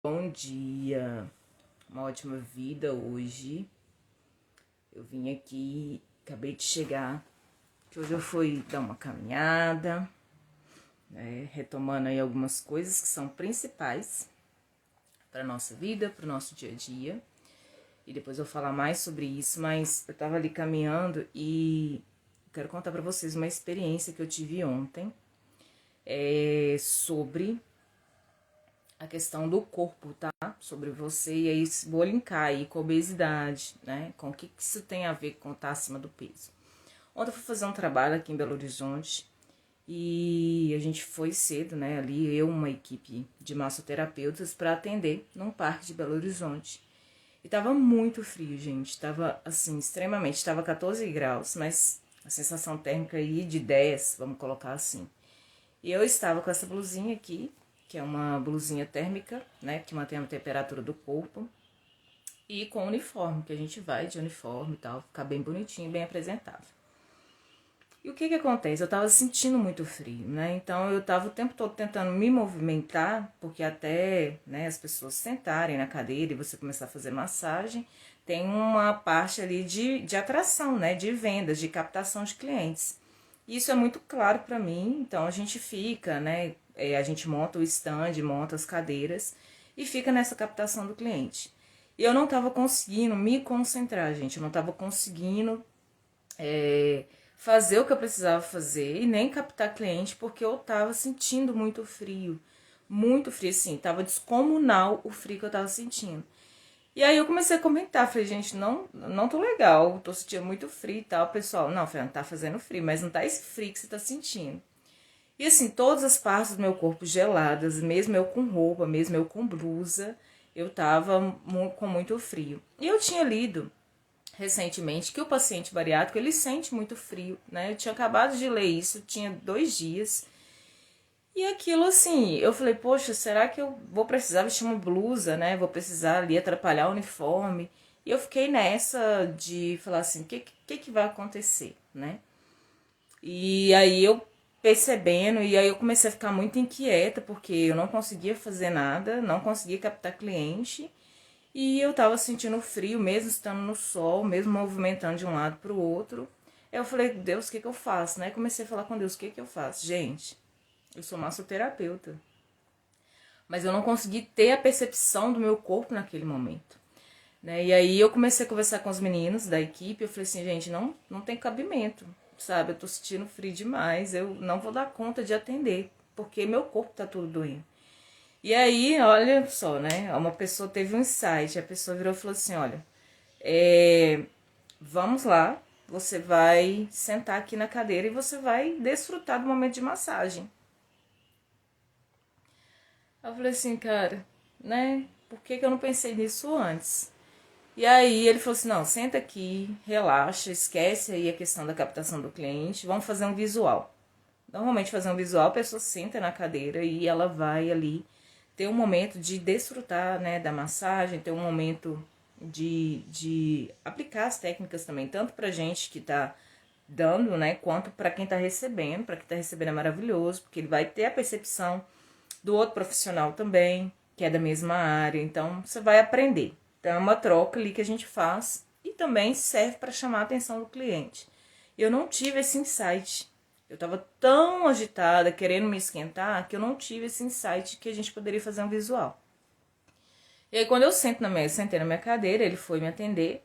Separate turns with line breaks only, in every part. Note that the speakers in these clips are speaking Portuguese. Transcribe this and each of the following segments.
Bom dia, uma ótima vida hoje. Eu vim aqui, acabei de chegar, que hoje eu fui dar uma caminhada, né, retomando aí algumas coisas que são principais para nossa vida, para o nosso dia a dia. E depois eu vou falar mais sobre isso, mas eu tava ali caminhando e quero contar para vocês uma experiência que eu tive ontem, sobre a questão do corpo, tá? Sobre você, e aí vou linkar aí com a obesidade, né? Com o que isso tem a ver com estar acima do peso. Ontem eu fui fazer um trabalho aqui em Belo Horizonte e a gente foi cedo, né? Ali eu, uma equipe de massoterapeutas para atender num parque de Belo Horizonte. E tava muito frio, gente. Tava assim, extremamente. Tava 14 graus, mas a sensação térmica aí de 10, vamos colocar assim. E eu estava com essa blusinha aqui, que é uma blusinha térmica, né, que mantém a temperatura do corpo, e com uniforme, que a gente vai de uniforme e tal, ficar bem bonitinho, bem apresentável. E o que acontece? Eu tava sentindo muito frio, né, então eu tava o tempo todo tentando me movimentar, porque até, né, as pessoas sentarem na cadeira e você começar a fazer massagem, tem uma parte ali de atração, né, de vendas, de captação de clientes. Isso é muito claro para mim, então a gente fica, né? A gente monta o stand, monta as cadeiras e fica nessa captação do cliente. E eu não estava conseguindo me concentrar, gente, eu não estava conseguindo fazer o que eu precisava fazer e nem captar cliente porque eu estava sentindo muito frio, assim, tava descomunal o frio que eu estava sentindo. E aí eu comecei a comentar, falei, gente, não tô legal, tô sentindo muito frio e tal. Pessoal, não, Fernanda, tá fazendo frio, mas não tá esse frio que você tá sentindo. E assim, todas as partes do meu corpo geladas, mesmo eu com roupa, mesmo eu com blusa, eu tava com muito frio. E eu tinha lido recentemente que o paciente bariátrico, ele sente muito frio, né? Eu tinha acabado de ler isso, tinha 2 dias. E aquilo assim, eu falei, poxa, será que eu vou precisar vestir uma blusa, né? Vou precisar ali atrapalhar o uniforme. E eu fiquei nessa de falar assim, o que vai acontecer, né? E aí eu percebendo, e aí eu comecei a ficar muito inquieta, porque eu não conseguia fazer nada, não conseguia captar cliente. E eu tava sentindo frio, mesmo estando no sol, mesmo movimentando de um lado pro outro. Eu falei, Deus, o que eu faço, né? Comecei a falar com Deus, o que eu faço? Gente, eu sou massoterapeuta, mas eu não consegui ter a percepção do meu corpo naquele momento, né? E aí eu comecei a conversar com os meninos da equipe, eu falei assim, gente, não tem cabimento, sabe? Eu tô sentindo frio demais, eu não vou dar conta de atender, porque meu corpo tá tudo doendo. E aí, olha só, né? Uma pessoa teve um insight, a pessoa virou e falou assim, olha, vamos lá, você vai sentar aqui na cadeira e você vai desfrutar do momento de massagem. Eu falei assim, cara, né? Por que eu não pensei nisso antes? E aí ele falou assim, não, senta aqui, relaxa, esquece aí a questão da captação do cliente, vamos fazer um visual. Normalmente fazer um visual, a pessoa senta na cadeira e ela vai ali ter um momento de desfrutar, né, da massagem, ter um momento de aplicar as técnicas também, tanto pra gente que tá dando, né, quanto pra quem tá recebendo. Pra quem tá recebendo é maravilhoso, porque ele vai ter a percepção do outro profissional também, que é da mesma área, então você vai aprender. Então é uma troca ali que a gente faz e também serve para chamar a atenção do cliente. Eu não tive esse insight. Eu estava tão agitada, querendo me esquentar, que eu não tive esse insight que a gente poderia fazer um visual. E aí quando eu sentei na minha cadeira, ele foi me atender.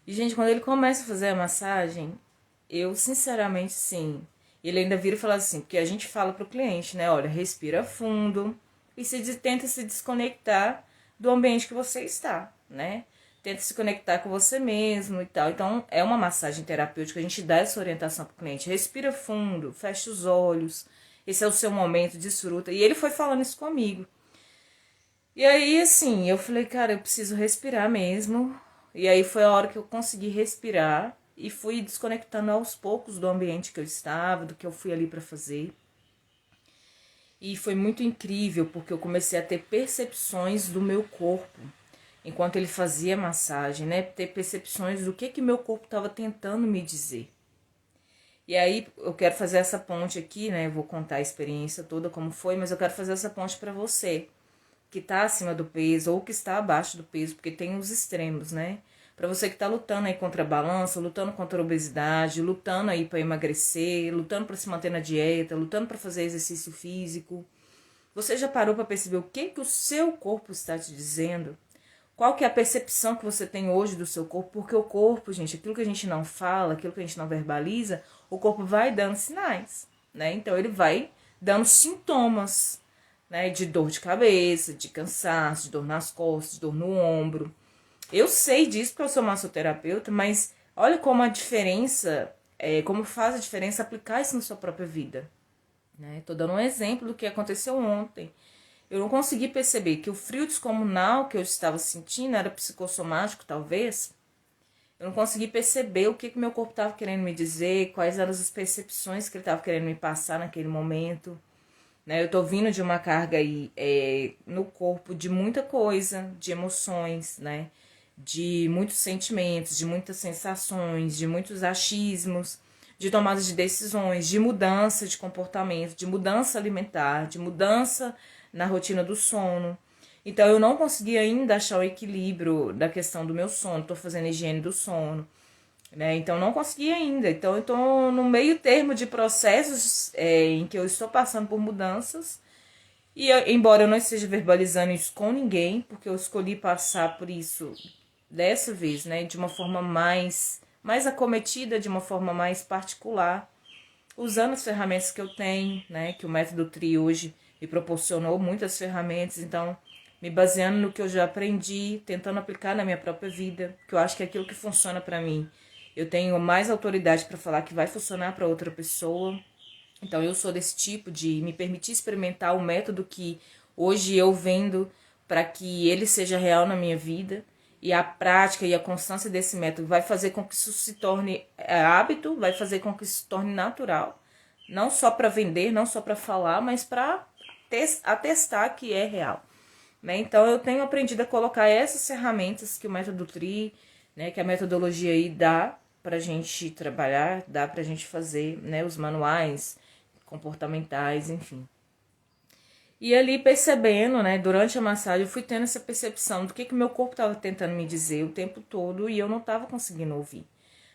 E, gente, quando ele começa a fazer a massagem, eu, sinceramente, sim. Ele ainda vira e fala assim, porque a gente fala pro cliente, né? Olha, respira fundo e tenta se desconectar do ambiente que você está, né? Tenta se conectar com você mesmo e tal. Então, é uma massagem terapêutica, a gente dá essa orientação pro cliente. Respira fundo, fecha os olhos, esse é o seu momento, desfruta. E ele foi falando isso comigo. E aí, assim, eu falei, cara, eu preciso respirar mesmo. E aí foi a hora que eu consegui respirar e fui desconectando aos poucos do ambiente que eu estava, do que eu fui ali para fazer. E foi muito incrível, porque eu comecei a ter percepções do meu corpo enquanto ele fazia massagem, né? Ter percepções do que meu corpo estava tentando me dizer. E aí eu quero fazer essa ponte aqui, né? Eu vou contar a experiência toda como foi, mas eu quero fazer essa ponte para você que tá acima do peso ou que está abaixo do peso, porque tem os extremos, né? Para você que tá lutando aí contra a balança, lutando contra a obesidade, lutando aí para emagrecer, lutando para se manter na dieta, lutando para fazer exercício físico. Você já parou para perceber o que o seu corpo está te dizendo? Qual que é a percepção que você tem hoje do seu corpo? Porque o corpo, gente, aquilo que a gente não fala, aquilo que a gente não verbaliza, o corpo vai dando sinais, né? Então ele vai dando sintomas, né? De dor de cabeça, de cansaço, de dor nas costas, de dor no ombro. Eu sei disso porque eu sou massoterapeuta, mas olha como a diferença, como faz a diferença aplicar isso na sua própria vida. Né? Tô dando um exemplo do que aconteceu ontem. Eu não consegui perceber que o frio descomunal que eu estava sentindo era psicossomático, talvez. Eu não consegui perceber o que meu corpo estava querendo me dizer, quais eram as percepções que ele estava querendo me passar naquele momento. Né? Eu tô vindo de uma carga aí no corpo de muita coisa, de emoções, né? De muitos sentimentos, de muitas sensações, de muitos achismos, de tomadas de decisões, de mudança de comportamento, de mudança alimentar, de mudança na rotina do sono. Então eu não consegui ainda achar o equilíbrio da questão do meu sono, tô fazendo higiene do sono, né? Então não consegui ainda. Então eu tô no meio termo de processos em que eu estou passando por mudanças. E embora eu não esteja verbalizando isso com ninguém, porque eu escolhi passar por isso dessa vez, né, de uma forma mais acometida, de uma forma mais particular, usando as ferramentas que eu tenho, né, que o método TRI hoje me proporcionou muitas ferramentas, então me baseando no que eu já aprendi, tentando aplicar na minha própria vida, que eu acho que é aquilo que funciona para mim. Eu tenho mais autoridade para falar que vai funcionar para outra pessoa. Então eu sou desse tipo de me permitir experimentar o método que hoje eu vendo para que ele seja real na minha vida. E a prática e a constância desse método vai fazer com que isso se torne hábito, vai fazer com que isso se torne natural. Não só para vender, não só para falar, mas para atestar que é real. Né? Então eu tenho aprendido a colocar essas ferramentas que o método TRI, né, que a metodologia aí dá pra gente trabalhar, dá pra gente fazer, né, os manuais comportamentais, enfim. E ali percebendo, né, durante a massagem, eu fui tendo essa percepção do que o meu corpo estava tentando me dizer o tempo todo e eu não estava conseguindo ouvir.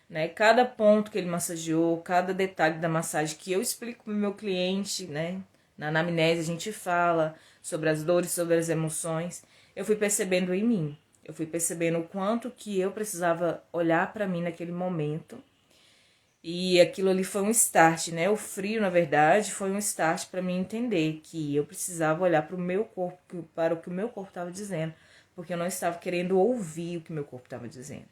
Né? Cada ponto que ele massageou, cada detalhe da massagem que eu explico para o meu cliente, né, na anamnese a gente fala sobre as dores, sobre as emoções, eu fui percebendo em mim. Eu fui percebendo o quanto que eu precisava olhar para mim naquele momento. E aquilo ali foi um start, né? O frio, na verdade, foi um start para mim entender que eu precisava olhar para o meu corpo, para o que o meu corpo estava dizendo, porque eu não estava querendo ouvir o que o meu corpo estava dizendo.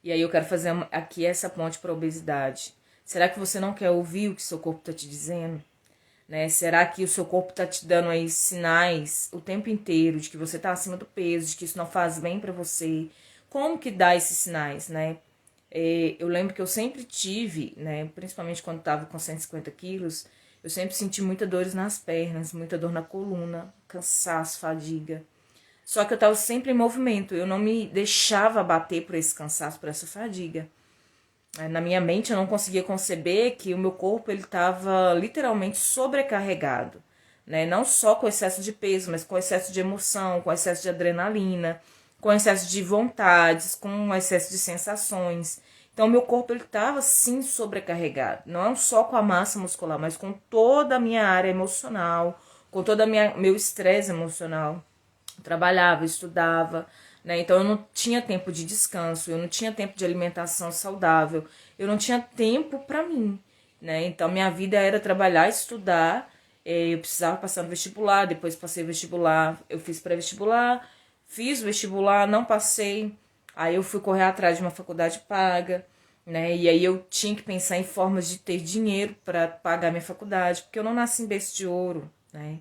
E aí eu quero fazer aqui essa ponte para a obesidade. Será que você não quer ouvir o que seu corpo está te dizendo? Né? Será que o seu corpo está te dando aí sinais o tempo inteiro de que você está acima do peso, de que isso não faz bem para você? Como que dá esses sinais, né? Eu lembro que eu sempre tive, né, principalmente quando estava com 150 quilos, eu sempre senti muita dores nas pernas, muita dor na coluna, cansaço, fadiga. Só que eu estava sempre em movimento, eu não me deixava abater por esse cansaço, por essa fadiga. Na minha mente eu não conseguia conceber que o meu corpo ele estava literalmente sobrecarregado. Né? Não só com excesso de peso, mas com excesso de emoção, com excesso de adrenalina, com excesso de vontades, com excesso de sensações. Então, meu corpo ele estava sim sobrecarregado, não só com a massa muscular, mas com toda a minha área emocional, com todo meu estresse emocional. Eu trabalhava, estudava, né? Então eu não tinha tempo de descanso, eu não tinha tempo de alimentação saudável, eu não tinha tempo para mim, né? Então minha vida era trabalhar, estudar, eu precisava passar no vestibular, depois passei o vestibular, eu fiz pré-vestibular, fiz o vestibular, não passei, aí eu fui correr atrás de uma faculdade paga, né? E aí eu tinha que pensar em formas de ter dinheiro para pagar minha faculdade, porque eu não nasci em berço de ouro, né?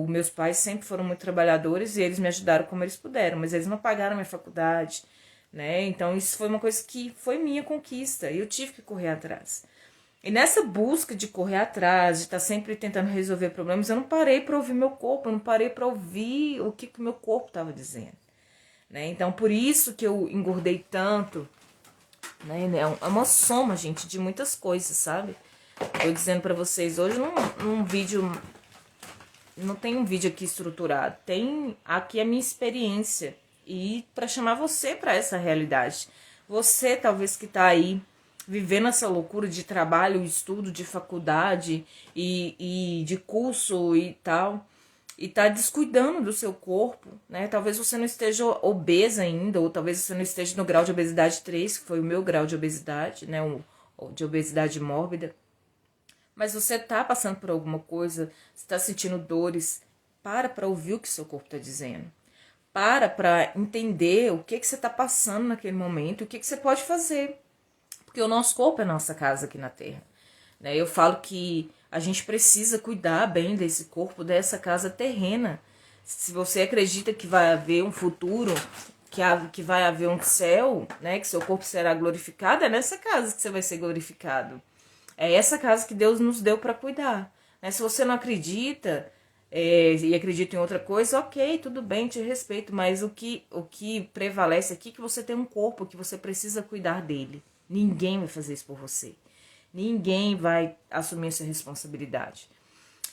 Meus pais sempre foram muito trabalhadores e eles me ajudaram como eles puderam, mas eles não pagaram minha faculdade, né? Então isso foi uma coisa que foi minha conquista e eu tive que correr atrás. E nessa busca de correr atrás, de estar sempre tentando resolver problemas, eu não parei para ouvir meu corpo, eu não parei para ouvir o que o meu corpo estava dizendo. Né? Então por isso que eu engordei tanto, né? É uma soma, gente, de muitas coisas, sabe? Tô dizendo para vocês hoje num vídeo não tem um vídeo aqui estruturado, tem aqui a minha experiência e para chamar você para essa realidade. Você talvez que tá aí vivendo essa loucura de trabalho, estudo, de faculdade e de curso e tal, e tá descuidando do seu corpo, né? Talvez você não esteja obesa ainda, ou talvez você não esteja no grau de obesidade 3, que foi o meu grau de obesidade, né? De obesidade mórbida. Mas você tá passando por alguma coisa, você tá sentindo dores, para ouvir o que seu corpo tá dizendo. Para entender o que você tá passando naquele momento, o que você pode fazer. Porque o nosso corpo é a nossa casa aqui na Terra. Né? Eu falo que a gente precisa cuidar bem desse corpo, dessa casa terrena. Se você acredita que vai haver um futuro, que vai haver um céu, né? Que seu corpo será glorificado, é nessa casa que você vai ser glorificado. É essa casa que Deus nos deu para cuidar. Né? Se você não acredita e acredita em outra coisa, ok, tudo bem, te respeito. Mas o que prevalece aqui é que você tem um corpo, que você precisa cuidar dele. Ninguém vai fazer isso por você. Ninguém vai assumir essa responsabilidade.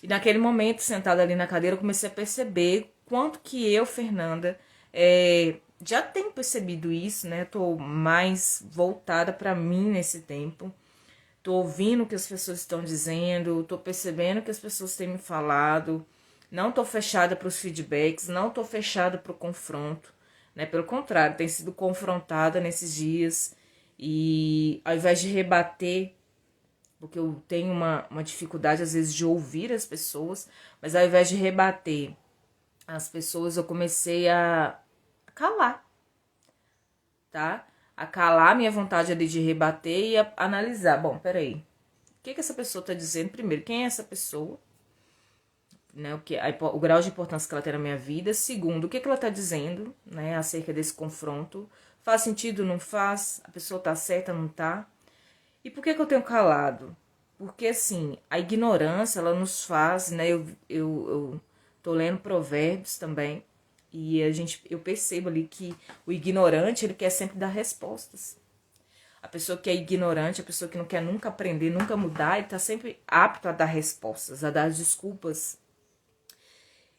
E naquele momento, sentada ali na cadeira, eu comecei a perceber quanto que eu, Fernanda, já tenho percebido isso, né? Tô mais voltada para mim nesse tempo. Tô ouvindo o que as pessoas estão dizendo, tô percebendo o que as pessoas têm me falado. Não tô fechada para os feedbacks, não tô fechada para o confronto, né? Pelo contrário, tenho sido confrontada nesses dias. E ao invés de rebater, porque eu tenho uma dificuldade às vezes de ouvir as pessoas, mas ao invés de rebater as pessoas, eu comecei a calar, tá? A calar minha vontade ali de rebater e a analisar. Bom, peraí, o que essa pessoa tá dizendo? Primeiro, quem é essa pessoa? Né, o grau de importância que ela tem na minha vida. Segundo, o que ela tá dizendo, né, acerca desse confronto? Faz sentido, não faz? A pessoa tá certa, não tá? E por que eu tenho calado? Porque, assim, a ignorância, ela nos faz, né? Eu tô lendo Provérbios também, e eu percebo ali que o ignorante, ele quer sempre dar respostas. A pessoa que é ignorante, a pessoa que não quer nunca aprender, nunca mudar, ele tá sempre apto a dar respostas, a dar desculpas.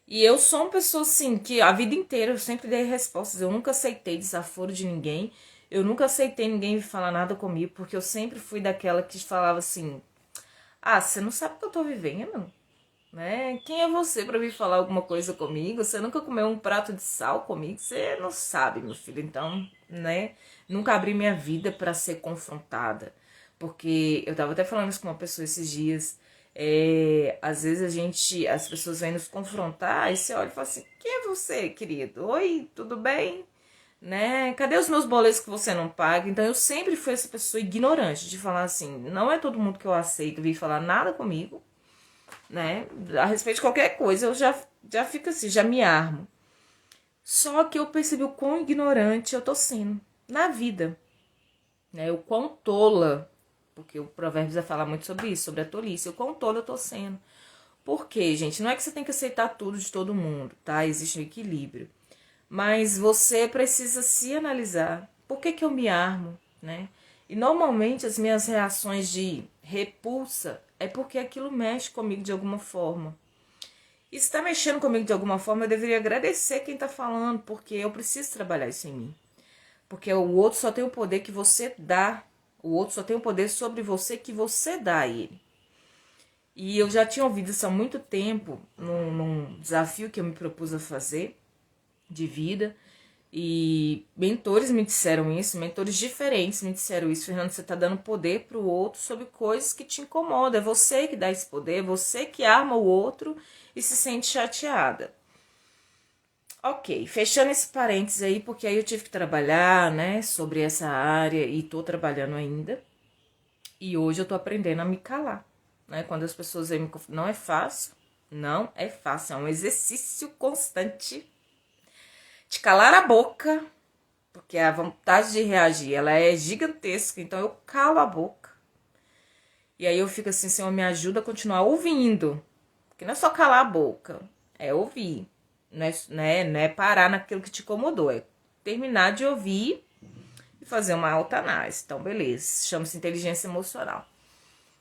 E eu sou uma pessoa, assim, que a vida inteira eu sempre dei respostas. Eu nunca aceitei desaforo de ninguém. Eu nunca aceitei ninguém falar nada comigo, porque eu sempre fui daquela que falava assim: ah, você não sabe o que eu tô vivendo, né? Quem é você pra vir falar alguma coisa comigo? Você nunca comeu um prato de sal comigo? Você não sabe, meu filho. Então, né? Nunca abri minha vida pra ser confrontada. Porque eu tava até falando isso com uma pessoa esses dias. Às vezes as pessoas vêm nos confrontar e você olha e fala assim: quem é você, querido? Oi, tudo bem? Né? Cadê os meus boletos que você não paga? Então eu sempre fui essa pessoa ignorante de falar assim: não é todo mundo que eu aceito vir falar nada comigo, né? A respeito de qualquer coisa, eu já fico assim, já me armo. Só que eu percebi o quão ignorante eu tô sendo na vida, né? O quão tola, porque o Provérbios vai falar muito sobre isso, sobre a tolice, o quão tola eu tô sendo. Por quê, gente? Não é que você tem que aceitar tudo de todo mundo, tá? Existe um equilíbrio. Mas você precisa se analisar. Por que eu me armo, né? E normalmente as minhas reações de repulsa é porque aquilo mexe comigo de alguma forma. E se está mexendo comigo de alguma forma, eu deveria agradecer quem está falando, porque eu preciso trabalhar isso em mim. Porque o outro só tem o poder que você dá. O outro só tem o poder sobre você que você dá a ele. E eu já tinha ouvido isso há muito tempo, num desafio que eu me propus a fazer, de vida, e mentores me disseram isso, mentores diferentes me disseram isso: Fernando, você tá dando poder pro outro sobre coisas que te incomodam, é você que dá esse poder, é você que arma o outro e se sente chateada. Ok, fechando esse parênteses aí, porque aí eu tive que trabalhar, né, sobre essa área e tô trabalhando ainda, e hoje eu tô aprendendo a me calar, né, quando as pessoas vêm me confrontar. Não é fácil, não é fácil, é um exercício constante de calar a boca, porque a vontade de reagir, ela é gigantesca, então eu calo a boca. E aí eu fico assim: Senhor, me ajuda a continuar ouvindo. Porque não é só calar a boca, é ouvir. Não é parar naquilo que te incomodou, é terminar de ouvir e fazer uma autoanálise. Então, beleza, chama-se inteligência emocional.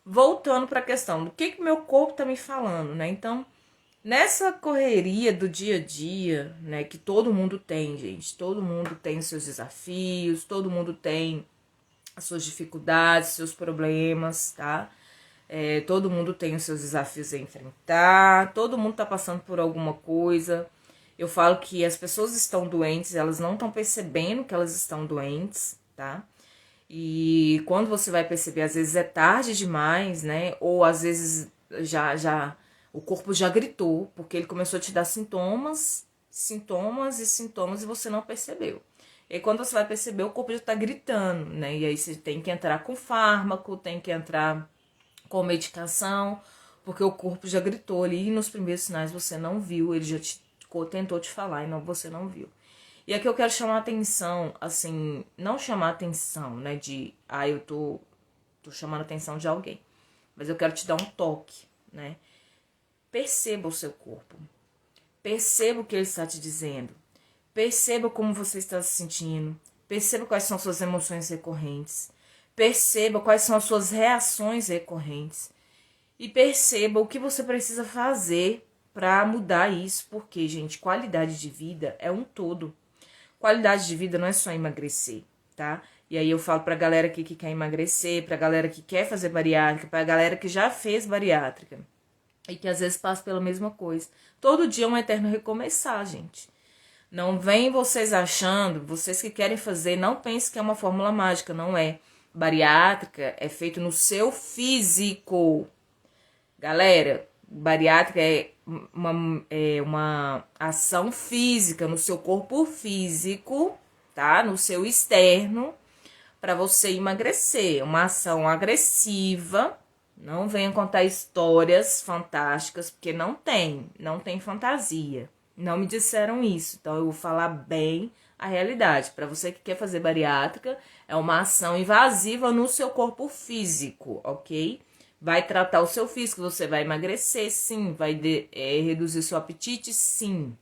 Voltando para a questão do que meu corpo tá me falando, né? Então, Nessa correria do dia a dia, né, que todo mundo tem, gente, todo mundo tem os seus desafios, todo mundo tem as suas dificuldades, seus problemas, tá? Todo mundo tem os seus desafios a enfrentar, todo mundo tá passando por alguma coisa. Eu falo que as pessoas estão doentes, elas não estão percebendo que elas estão doentes, tá? E quando você vai perceber, às vezes é tarde demais, né? Ou às vezes já o corpo já gritou, porque ele começou a te dar sintomas, e você não percebeu. E aí, quando você vai perceber, o corpo já tá gritando, né? E aí você tem que entrar com fármaco, tem que entrar com medicação, porque o corpo já gritou ali e nos primeiros sinais você não viu, ele já tentou te falar e você não viu. E aqui eu quero chamar a atenção, assim, não chamar a atenção, né, eu tô chamando a atenção de alguém, mas eu quero te dar um toque, né? Perceba o seu corpo, perceba o que ele está te dizendo, perceba como você está se sentindo, perceba quais são suas emoções recorrentes, perceba quais são as suas reações recorrentes e perceba o que você precisa fazer para mudar isso, porque, gente, qualidade de vida é um todo. Qualidade de vida não é só emagrecer, tá? E aí eu falo pra galera aqui que quer emagrecer, pra galera que quer fazer bariátrica, pra galera que já fez bariátrica e que às vezes passa pela mesma coisa. Todo dia é um eterno recomeçar, gente. Não vem vocês achando, vocês que querem fazer, não pense que é uma fórmula mágica, não é. Bariátrica é feito no seu físico. Galera, bariátrica é uma ação física no seu corpo físico, tá? No seu externo, para você emagrecer. Uma ação agressiva. Não venha contar histórias fantásticas, porque não tem fantasia. Não me disseram isso, então eu vou falar bem a realidade. Para você que quer fazer bariátrica, é uma ação invasiva no seu corpo físico, ok? Vai tratar o seu físico, você vai emagrecer, sim. Vai reduzir seu apetite, sim.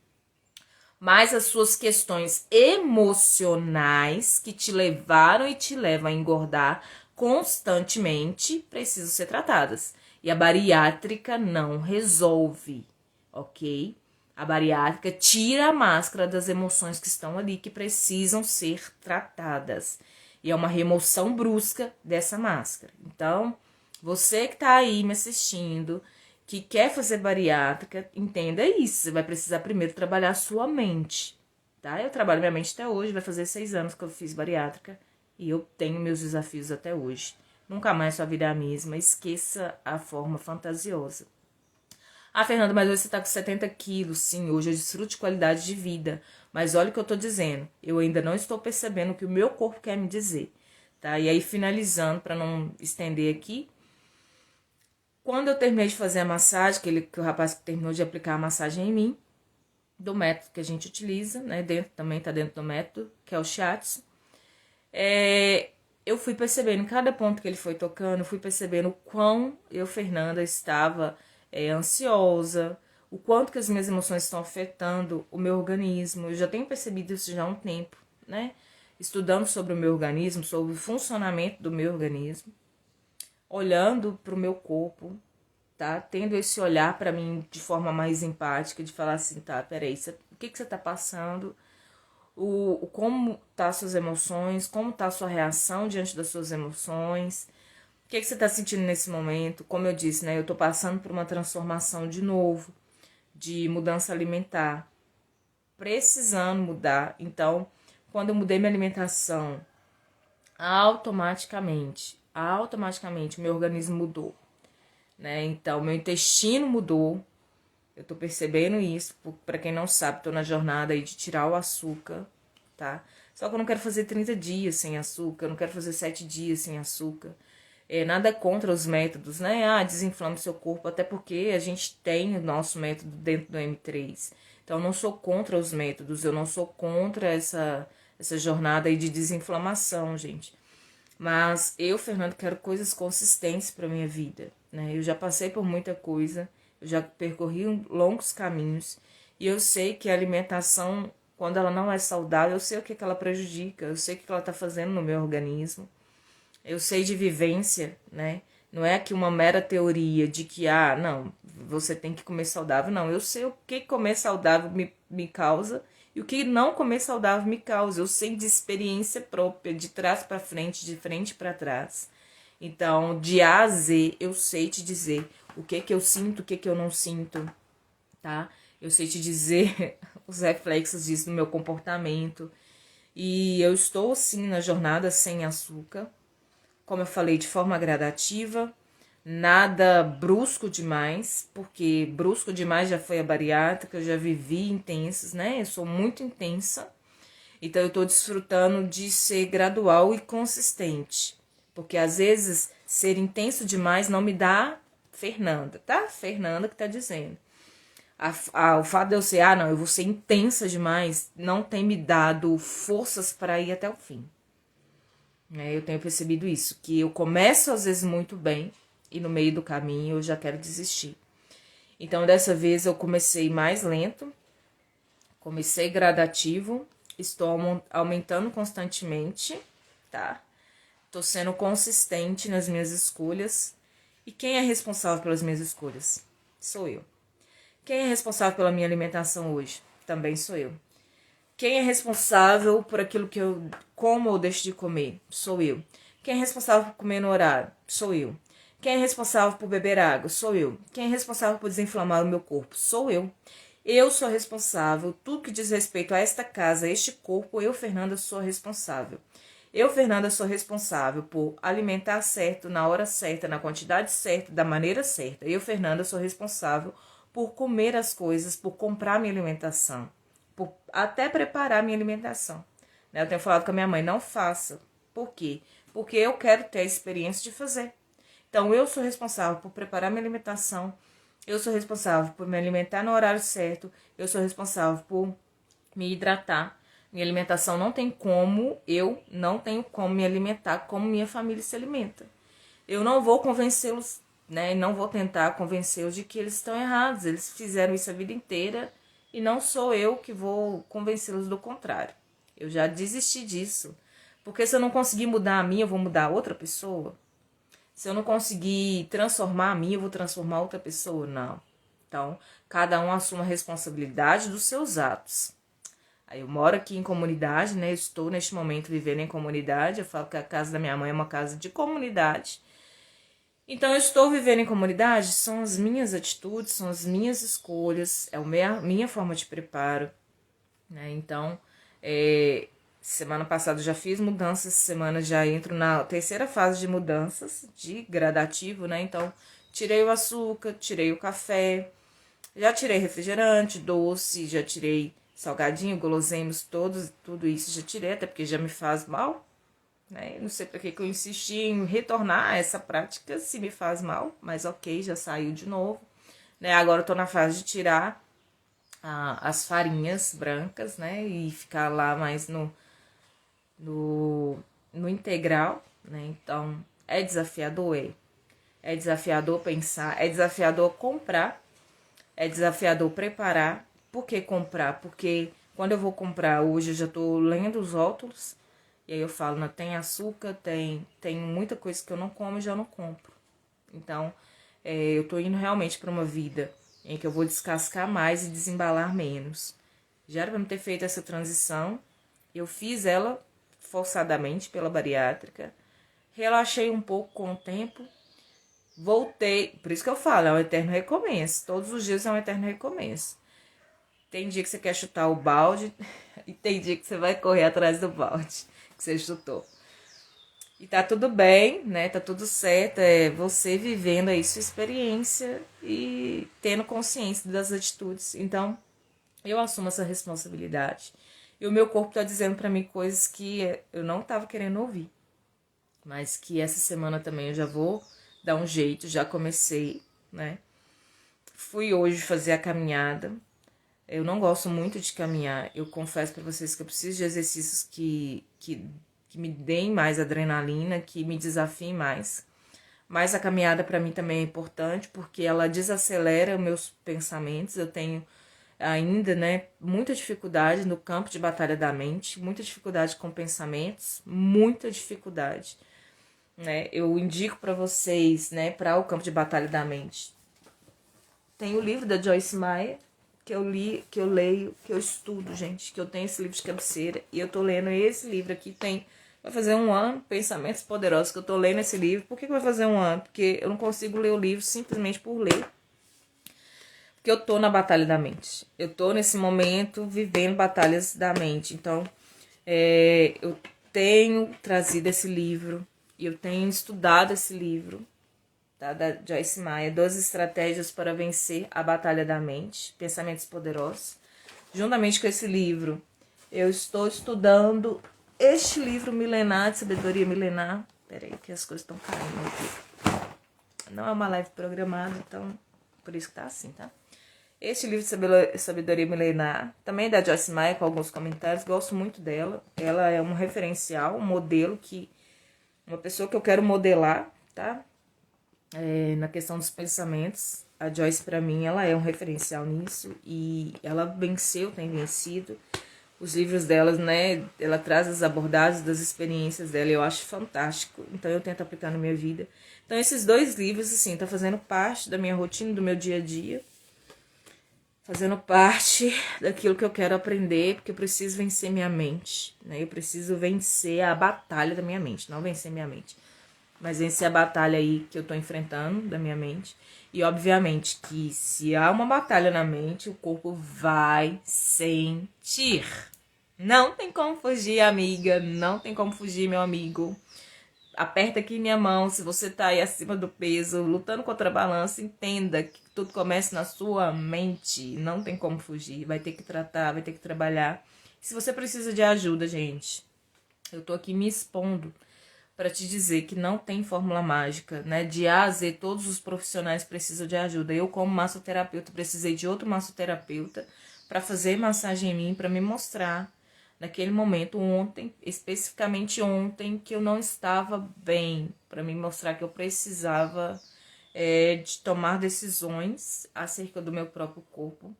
Mas as suas questões emocionais que te levaram e te levam a engordar constantemente precisam ser tratadas. E a bariátrica não resolve, ok? A bariátrica tira a máscara das emoções que estão ali, que precisam ser tratadas. E é uma remoção brusca dessa máscara. Então, você que tá aí me assistindo, que quer fazer bariátrica, entenda isso. Você vai precisar primeiro trabalhar a sua mente, tá? Eu trabalho minha mente até hoje, vai fazer 6 anos que eu fiz bariátrica e eu tenho meus desafios até hoje. Nunca mais sua vida é a mesma, esqueça a forma fantasiosa. Ah, Fernanda, mas hoje você tá com 70 quilos. Sim, hoje eu desfruto de qualidade de vida. Mas olha o que eu tô dizendo. Eu ainda não estou percebendo o que o meu corpo quer me dizer, tá? E aí, finalizando, para não estender aqui, quando eu terminei de fazer a massagem, que o rapaz terminou de aplicar a massagem em mim, do método que a gente utiliza, né? Também tá dentro do método, que é o Shiatsu. Eu fui percebendo, em cada ponto que ele foi tocando, eu fui percebendo o quão eu, Fernanda, estava ansiosa, o quanto que as minhas emoções estão afetando o meu organismo. Eu já tenho percebido isso já há um tempo, né? Estudando sobre o meu organismo, sobre o funcionamento do meu organismo, olhando para o meu corpo, tá? Tendo esse olhar para mim de forma mais empática, de falar assim, tá, peraí, o que você tá passando? Como tá as suas emoções, como tá a sua reação diante das suas emoções, o que você tá sentindo nesse momento? Como eu disse, né, eu tô passando por uma transformação de novo, de mudança alimentar, precisando mudar. Então, quando eu mudei minha alimentação, automaticamente, o meu organismo mudou, né? Então, meu intestino mudou. Eu tô percebendo isso, pra quem não sabe, tô na jornada aí de tirar o açúcar, tá? Só que eu não quero fazer 30 dias sem açúcar, eu não quero fazer 7 dias sem açúcar. Nada contra os métodos, né? Ah, desinflame seu corpo, até porque a gente tem o nosso método dentro do M3. Então, eu não sou contra os métodos, eu não sou contra essa jornada aí de desinflamação, gente. Mas eu, Fernando, quero coisas consistentes para minha vida, né? Eu já passei por muita coisa, eu já percorri longos caminhos e eu sei que a alimentação, quando ela não é saudável, eu sei o que ela prejudica, eu sei o que ela tá fazendo no meu organismo. Eu sei de vivência, né? Não é aqui uma mera teoria de que, não, você tem que comer saudável. Não, eu sei o que comer saudável me causa e o que não comer saudável me causa. Eu sei de experiência própria, de trás para frente, de frente para trás. Então, de A a Z, eu sei te dizer o que eu sinto, o que eu não sinto, tá? Eu sei te dizer os reflexos disso no meu comportamento. E eu estou, sim, na jornada sem açúcar. Como eu falei, de forma gradativa, nada brusco demais, porque brusco demais já foi a bariátrica, eu já vivi intensos, né? Eu sou muito intensa, então eu tô desfrutando de ser gradual e consistente, porque às vezes ser intenso demais não me dá Fernanda, tá? Fernanda que tá dizendo. O fato de eu ser, não, eu vou ser intensa demais, não tem me dado forças para ir até o fim. Eu tenho percebido isso, que eu começo às vezes muito bem e no meio do caminho eu já quero desistir. Então dessa vez eu comecei mais lento, comecei gradativo, estou aumentando constantemente, tá? Tô sendo consistente nas minhas escolhas. E quem é responsável pelas minhas escolhas? Sou eu. Quem é responsável pela minha alimentação hoje? Também sou eu. Quem é responsável por aquilo que eu como ou deixo de comer? Sou eu. Quem é responsável por comer no horário? Sou eu. Quem é responsável por beber água? Sou eu. Quem é responsável por desinflamar o meu corpo? Sou eu. Eu sou responsável. Tudo que diz respeito a esta casa, a este corpo, eu, Fernanda, sou responsável. Eu, Fernanda, sou responsável por alimentar certo, na hora certa, na quantidade certa, da maneira certa. Eu, Fernanda, sou responsável por comer as coisas, por comprar minha alimentação, por até preparar minha alimentação. Eu tenho falado com a minha mãe, não faça. Por quê? Porque eu quero ter a experiência de fazer. Então, eu sou responsável por preparar minha alimentação, eu sou responsável por me alimentar no horário certo, eu sou responsável por me hidratar. Minha alimentação eu não tenho como me alimentar como minha família se alimenta. Eu não vou convencê-los, né? Não vou tentar convencê-los de que eles estão errados. Eles fizeram isso a vida inteira e não sou eu que vou convencê-los do contrário. Eu já desisti disso. Porque se eu não conseguir mudar a mim, eu vou mudar a outra pessoa? Se eu não conseguir transformar a mim, eu vou transformar outra pessoa? Não. Então, cada um assume a responsabilidade dos seus atos. Eu moro aqui em comunidade, né? Eu estou neste momento vivendo em comunidade. Eu falo que a casa da minha mãe é uma casa de comunidade. Então, eu estou vivendo em comunidade, são as minhas atitudes, são as minhas escolhas, é a minha forma de preparo, né? Então, semana passada eu já fiz mudanças, semana já entro na terceira fase de mudanças, de gradativo, né? Então, tirei o açúcar, tirei o café, já tirei refrigerante, doce, já tirei salgadinho, guloseimas, tudo isso já tirei, até porque já me faz mal, né? Não sei para que eu insisti em retornar a essa prática se me faz mal, mas ok, já saiu de novo, né? Agora eu tô na fase de tirar as farinhas brancas, né? E ficar lá mais no integral, né? Então é desafiador, é desafiador pensar, é desafiador comprar, é desafiador preparar. Por que comprar? Porque quando eu vou comprar hoje, eu já tô lendo os rótulos. E aí eu falo, não tem açúcar, tem muita coisa que eu não como e já não compro. Então, eu tô indo realmente para uma vida em que eu vou descascar mais e desembalar menos. Já era pra me ter feito essa transição. Eu fiz ela forçadamente pela bariátrica. Relaxei um pouco com o tempo. Voltei. Por isso que eu falo, é um eterno recomeço. Todos os dias é um eterno recomeço. Tem dia que você quer chutar o balde e tem dia que você vai correr atrás do balde que você chutou. E tá tudo bem, né? Tá tudo certo. É você vivendo aí sua experiência e tendo consciência das atitudes. Então, eu assumo essa responsabilidade. E o meu corpo tá dizendo pra mim coisas que eu não tava querendo ouvir. Mas que essa semana também eu já vou dar um jeito, já comecei, né? Fui hoje fazer a caminhada. Eu não gosto muito de caminhar. Eu confesso pra vocês que eu preciso de exercícios que me deem mais adrenalina, que me desafiem mais. Mas a caminhada pra mim também é importante porque ela desacelera meus pensamentos. Eu tenho ainda, né, muita dificuldade no campo de batalha da mente, muita dificuldade com pensamentos, muita dificuldade. né? Eu indico para vocês, né, para o campo de batalha da mente. Tem o livro da Joyce Meyer, que eu li, que eu leio, que eu estudo, gente, que eu tenho esse livro de cabeceira, e eu tô lendo esse livro aqui, vai fazer um ano, Pensamentos Poderosos, que eu tô lendo esse livro. Por que vai fazer um ano? Porque eu não consigo ler o livro simplesmente por ler, porque eu tô na batalha da mente. Eu tô nesse momento vivendo batalhas da mente. Então, eu tenho trazido esse livro, e eu tenho estudado esse livro, tá, da Joyce Meyer, 12 estratégias para vencer a batalha da mente, Pensamentos Poderosos. Juntamente com esse livro, eu estou estudando este livro milenar, de sabedoria milenar. Peraí, que as coisas estão caindo aqui. Não é uma live programada, então por isso que tá assim, tá? Este livro de sabedoria milenar, também é da Joyce Meyer, com alguns comentários. Gosto muito dela. Ela é um referencial, um modelo uma pessoa que eu quero modelar, tá? Na questão dos pensamentos. A Joyce, para mim, ela é um referencial nisso, e ela venceu, tem vencido. Os livros dela, né, ela traz as abordagens das experiências dela, eu acho fantástico, então eu tento aplicar na minha vida. Então esses 2 livros, assim, tá fazendo parte da minha rotina, do meu dia a dia, fazendo parte daquilo que eu quero aprender, porque eu preciso vencer minha mente, né, eu preciso vencer a batalha da minha mente, não vencer minha mente, mas vencer a batalha aí que eu tô enfrentando da minha mente. E obviamente que se há uma batalha na mente, o corpo vai sentir. Não tem como fugir, amiga. Não tem como fugir, meu amigo. Aperta aqui minha mão. Se você tá aí acima do peso, lutando contra a balança, entenda que tudo começa na sua mente. Não tem como fugir. Vai ter que tratar, vai ter que trabalhar. Se você precisa de ajuda, gente, eu tô aqui me expondo para te dizer que não tem fórmula mágica, né? De A a Z, todos os profissionais precisam de ajuda. Eu, como massoterapeuta, precisei de outro massoterapeuta para fazer massagem em mim, para me mostrar naquele momento, ontem, especificamente ontem, que eu não estava bem, para me mostrar que eu precisava de tomar decisões acerca do meu próprio corpo.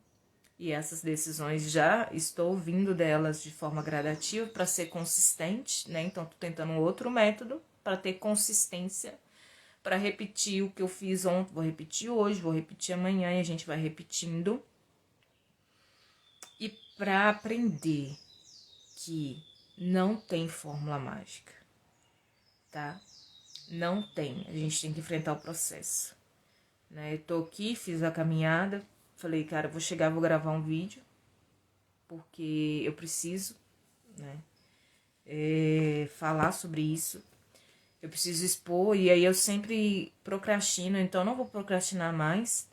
E essas decisões já estou vindo delas de forma gradativa para ser consistente, né? Então, tô tentando um outro método para ter consistência, para repetir o que eu fiz ontem, vou repetir hoje, vou repetir amanhã, e a gente vai repetindo. E para aprender que não tem fórmula mágica, tá? Não tem, a gente tem que enfrentar o processo, né? Eu tô aqui, fiz a caminhada, falei, cara, vou chegar, vou gravar um vídeo, porque eu preciso, né, falar sobre isso, eu preciso expor, e aí eu sempre procrastino, então não vou procrastinar mais.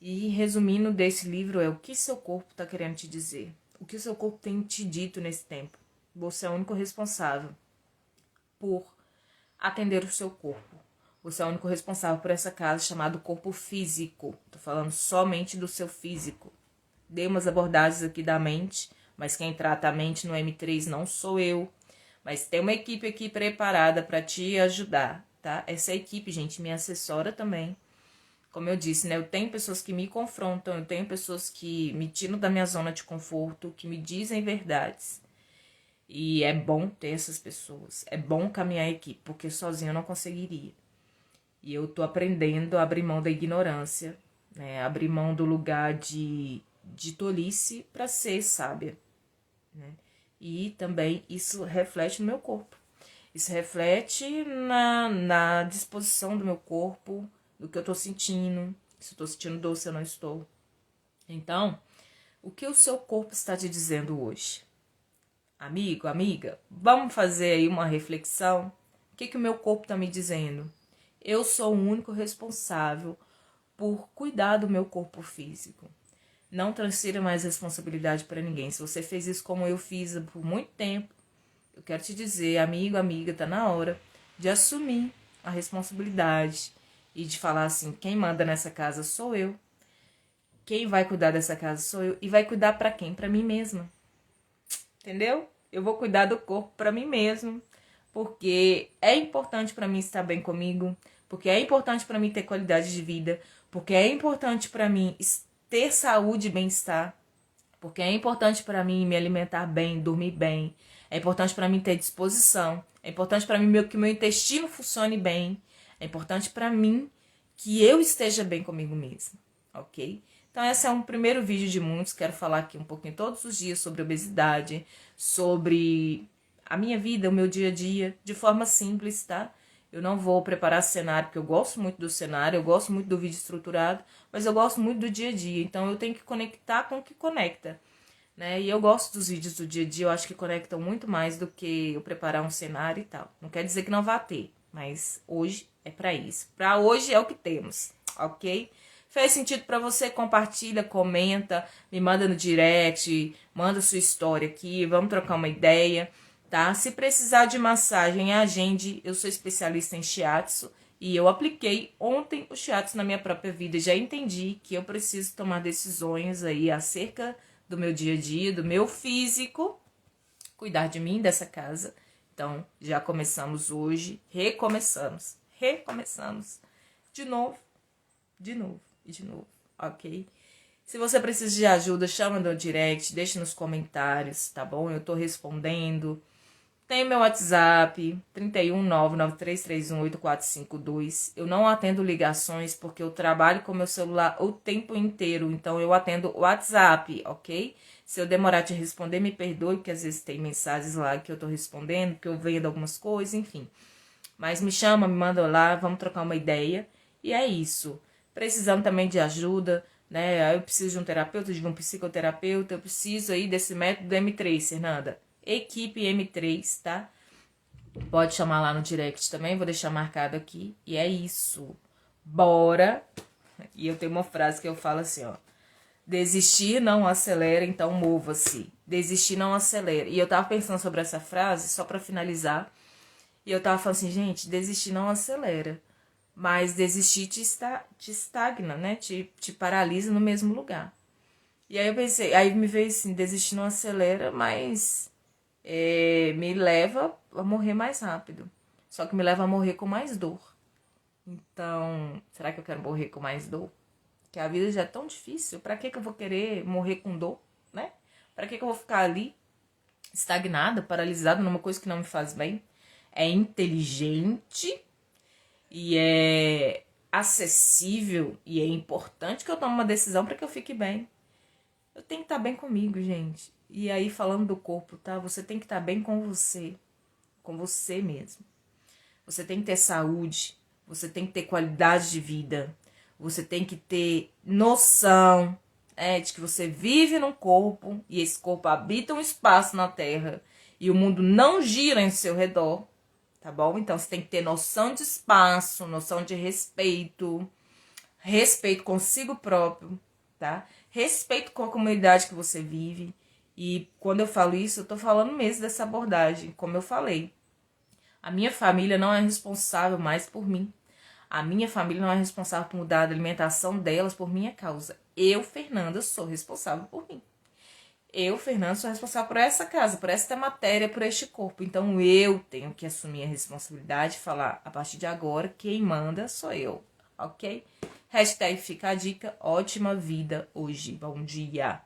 E resumindo desse livro é o que seu corpo está querendo te dizer, o que seu corpo tem te dito nesse tempo. Você é o único responsável por atender o seu corpo. Você é o único responsável por essa casa chamada corpo físico. Tô falando somente do seu físico. Dei umas abordagens aqui da mente, mas quem trata a mente no M3 não sou eu. Mas tem uma equipe aqui preparada para te ajudar, tá? Essa equipe, gente, me assessora também. Como eu disse, né? Eu tenho pessoas que me confrontam, eu tenho pessoas que me tiram da minha zona de conforto, que me dizem verdades. E é bom ter essas pessoas. É bom caminhar em equipe, porque sozinho eu não conseguiria. E eu tô aprendendo a abrir mão da ignorância, né? Abrir mão do lugar de tolice para ser sábia, né? E também isso reflete no meu corpo. Isso reflete na disposição do meu corpo, do que eu tô sentindo, se eu tô sentindo dor, se eu não estou. Então, o que o seu corpo está te dizendo hoje? Amigo, amiga, vamos fazer aí uma reflexão. O que o meu corpo tá me dizendo? Eu sou o único responsável por cuidar do meu corpo físico. Não transfira mais responsabilidade para ninguém. Se você fez isso como eu fiz por muito tempo, eu quero te dizer, amigo, amiga, tá na hora de assumir a responsabilidade e de falar assim, quem manda nessa casa sou eu. Quem vai cuidar dessa casa sou eu. E vai cuidar para quem? Para mim mesma. Entendeu? Eu vou cuidar do corpo para mim mesmo, porque é importante para mim estar bem comigo, porque é importante para mim ter qualidade de vida, porque é importante para mim ter saúde e bem-estar. Porque é importante para mim me alimentar bem, dormir bem. É importante para mim ter disposição. É importante para mim que o meu intestino funcione bem. É importante para mim que eu esteja bem comigo mesma, ok? Então esse é um primeiro vídeo de muitos. Quero falar aqui um pouquinho todos os dias sobre obesidade, sobre a minha vida, o meu dia a dia, de forma simples, tá? Eu não vou preparar cenário, porque eu gosto muito do cenário, eu gosto muito do vídeo estruturado, mas eu gosto muito do dia a dia. Então eu tenho que conectar com o que conecta, né? E eu gosto dos vídeos do dia a dia, eu acho que conectam muito mais do que eu preparar um cenário e tal. Não quer dizer que não vá ter, mas hoje é pra isso. Pra hoje é o que temos, ok? Fez sentido pra você? Compartilha, comenta, me manda no direct, manda sua história aqui, vamos trocar uma ideia, tá? Se precisar de massagem, agende. Eu sou especialista em shiatsu e eu apliquei ontem o shiatsu na minha própria vida. Já entendi que eu preciso tomar decisões aí acerca do meu dia a dia, do meu físico, cuidar de mim, dessa casa. Então, já começamos hoje, recomeçamos, de novo e de novo, ok? Se você precisa de ajuda, chama no direct, deixa nos comentários, tá bom? Eu tô respondendo. Tem meu WhatsApp, 31993318452. Eu não atendo ligações porque eu trabalho com meu celular o tempo inteiro, então eu atendo o WhatsApp, ok? Se eu demorar a te responder, me perdoe, porque às vezes tem mensagens lá que eu tô respondendo, que eu vendo algumas coisas, enfim. Mas me chama, me manda lá, vamos trocar uma ideia. E é isso. Precisando também de ajuda, né? Eu preciso de um terapeuta, de um psicoterapeuta, eu preciso aí desse método M3, Fernanda. Equipe M3, tá? Pode chamar lá no direct também, vou deixar marcado aqui. E é isso. Bora! E eu tenho uma frase que eu falo assim, ó. Desistir não acelera, então mova-se. Desistir não acelera. E eu tava pensando sobre essa frase, só pra finalizar. E eu tava falando assim, gente, desistir não acelera. Mas desistir te estagna, né? Te paralisa no mesmo lugar. E aí eu pensei, aí me veio assim, desistir não acelera, mas me leva a morrer mais rápido. Só que me leva a morrer com mais dor. Então, será que eu quero morrer com mais dor? Que a vida já é tão difícil. Pra que eu vou querer morrer com dor, né? Pra que eu vou ficar ali estagnada, paralisada numa coisa que não me faz bem? É inteligente e é acessível e é importante que eu tome uma decisão para que eu fique bem. Eu tenho que estar bem comigo, gente. E aí, falando do corpo, tá? Você tem que estar bem com você mesmo. Você tem que ter saúde, você tem que ter qualidade de vida, você tem que ter noção de que você vive num corpo e esse corpo habita um espaço na Terra e o mundo não gira em seu redor, tá bom? Então você tem que ter noção de espaço, noção de respeito, respeito consigo próprio, tá? Respeito com a comunidade que você vive. E quando eu falo isso, eu tô falando mesmo dessa abordagem, como eu falei. A minha família não é responsável mais por mim. A minha família não é responsável por mudar a alimentação delas por minha causa. Eu, Fernanda, sou responsável por mim. Eu, Fernanda, sou responsável por essa casa, por esta matéria, por este corpo. Então eu tenho que assumir a responsabilidade e falar, a partir de agora, quem manda sou eu, ok? Hashtag fica a dica, ótima vida hoje. Bom dia!